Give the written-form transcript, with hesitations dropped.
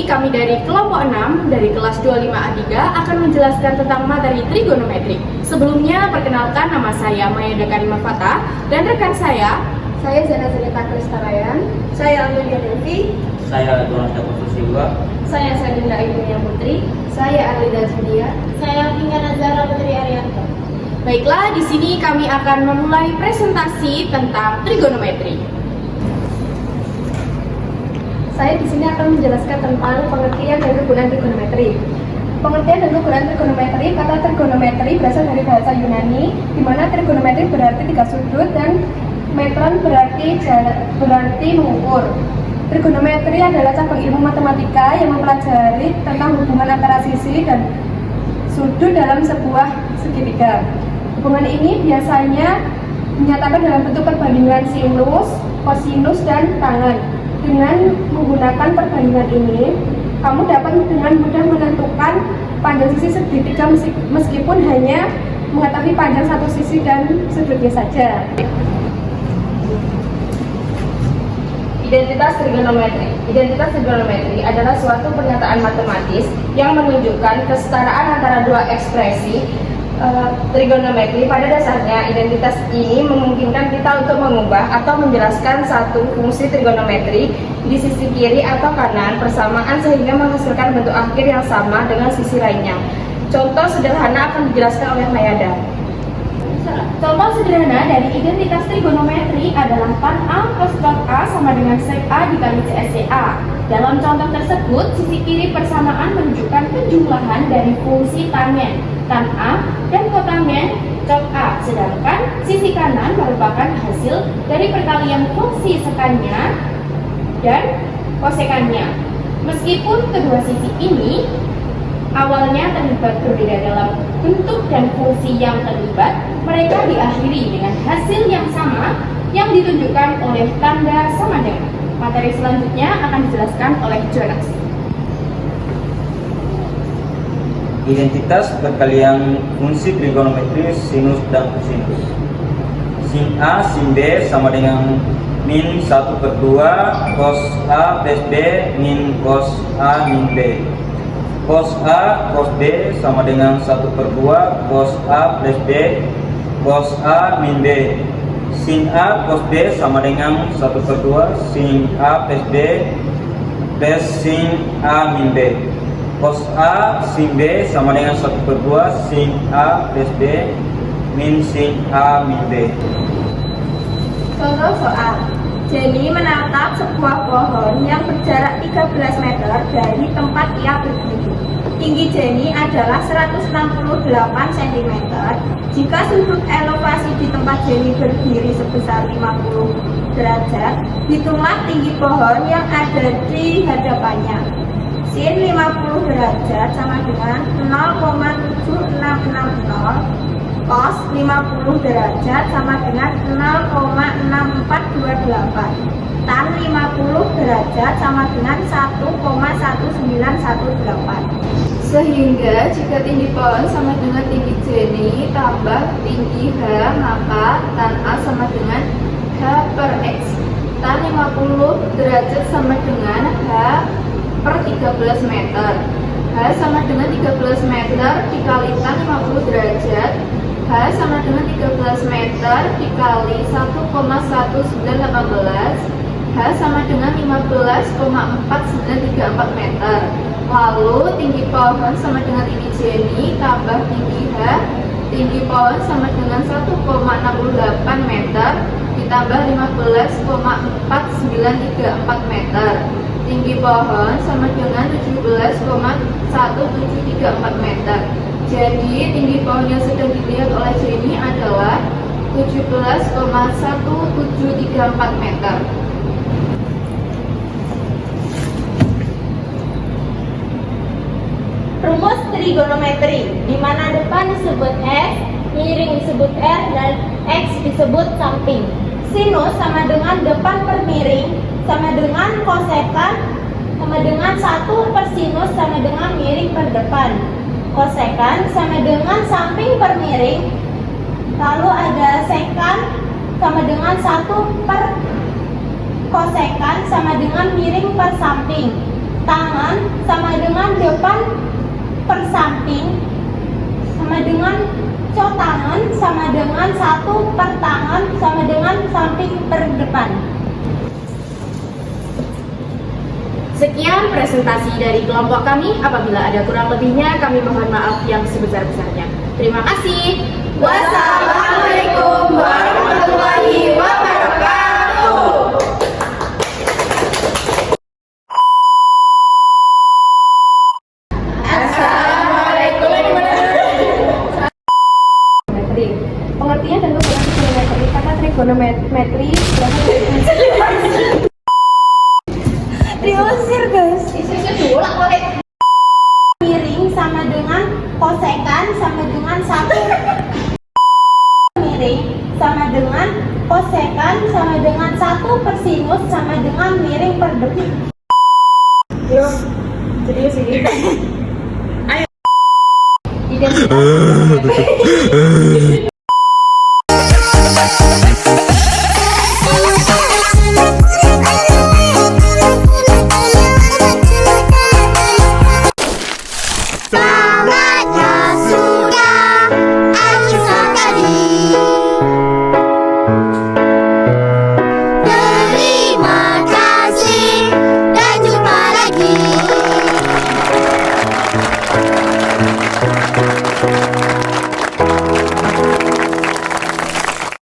ini kami dari kelompok 6 dari kelas 25A3 akan menjelaskan tentang materi trigonometri. Sebelumnya perkenalkan, nama saya Mayada Karima Fata dan rekan saya Zana Zaneta Kristarayan, saya Amelia Devi, saya Donas Dapat Siwa, saya Sadinda Ibunya Putri, saya Arlida Julia, saya Pinga Nazara Putri Arianto. Baiklah, di sini kami akan memulai presentasi tentang trigonometri. Saya di sini akan menjelaskan tentang pengertian dan kegunaan trigonometri. Pengertian dan kegunaan trigonometri, kata trigonometri berasal dari bahasa Yunani, di mana trigonometri berarti tiga sudut dan metron berarti mengukur. Trigonometri adalah cabang ilmu matematika yang mempelajari tentang hubungan antara sisi dan sudut dalam sebuah segitiga. Hubungan ini biasanya dinyatakan dalam bentuk perbandingan sinus, kosinus, dan tangen. Dengan menggunakan perbandingan ini, kamu dapat dengan mudah menentukan panjang sisi segitiga meskipun hanya mengetahui panjang satu sisi dan sudutnya saja. Identitas trigonometri. Identitas trigonometri adalah suatu pernyataan matematis yang menunjukkan kesetaraan antara dua ekspresi trigonometri. Pada dasarnya, identitas ini memungkinkan kita untuk mengubah atau menjelaskan satu fungsi trigonometri di sisi kiri atau kanan bersamaan sehingga menghasilkan bentuk akhir yang sama dengan sisi lainnya. Contoh sederhana akan dijelaskan oleh Mayada. Contoh sederhana dari identitas trigonometri adalah tan A plus cot A sama dengan sek A dikali CSCA. Dalam contoh tersebut, sisi kiri persamaan menunjukkan penjumlahan dari fungsi tangen tan A dan kotangen cot A, sedangkan sisi kanan merupakan hasil dari perkalian fungsi sekannya dan kosekannya. Meskipun kedua sisi ini awalnya terlibat berbeda dalam bentuk dan fungsi yang terlibat, mereka diakhiri dengan hasil yang sama yang ditunjukkan oleh tanda sama dengan. Materi selanjutnya akan dijelaskan oleh Jonas. identitas perkalian fungsi trigonometri sinus dan kosinus. Sin A, sin B sama dengan min 1/2 cos A plus B min cos A min B. Cos A cos B sama dengan 1/2 cos A plus B cos A min B. Sin A cos B sama dengan 1/2 sin A plus B plus sin A min B. Cos A sin B sama dengan 1/2 sin A plus B min sin A min B. Contoh soal, Jenny menatap sebuah pohon yang berjarak 13 meter dari tempat ia berdiri. Tinggi Jenny adalah 168 cm. Jika sudut elevasi di tempat Jenny berdiri sebesar 50 derajat, hitunglah tinggi pohon yang ada di hadapannya. Sin 50 derajat sama dengan 0,7660. Cos 50 derajat sama dengan 0,6428. Tan 50 derajat sama dengan 1,1918. Sehingga jika tinggi pohon sama dengan tinggi Jenny tambah tinggi H, maka tan A sama dengan H per X. Tan 50 derajat sama dengan H per 13 meter. H sama dengan 13 meter dikali tan 50 derajat. H sama dengan 13 meter dikali 1,1918. H sama dengan 15,4934 meter. Lalu tinggi pohon sama dengan tinggi Jenny tambah tinggi H. Tinggi pohon sama dengan 1,68 meter ditambah 15,4934 meter. Tinggi pohon sama dengan 17,1734 meter. Jadi tinggi pohon yang sedang dilihat oleh Jenny adalah 17,1734 meter. Rumus trigonometri, di mana depan disebut X, miring disebut R, dan X disebut samping. Sinus sama dengan depan per miring sama dengan kosekan sama dengan 1 per sinus sama dengan miring per depan. Kosekan sama dengan samping per miring, lalu ada sekan sama dengan 1 per kosekan sama dengan miring per samping. tangan sama dengan depan per samping sama dengan co tangan sama dengan 1 per tangan sama dengan samping per depan. Sekian presentasi dari kelompok kami. Apabila ada kurang lebihnya, kami mohon maaf yang sebesar-besarnya. Terima kasih. Wassalamualaikum warahmatullahi wabarakatuh. Trigonometri. Pengertian dan penggunaan trigonometri. Kata trigonometri berasal dari Diusir guys. Miring sama dengan kosekan sama dengan 1 miring sama dengan kosekan sama dengan 1 per sinus sama dengan miring per depan. serius ini. Identitas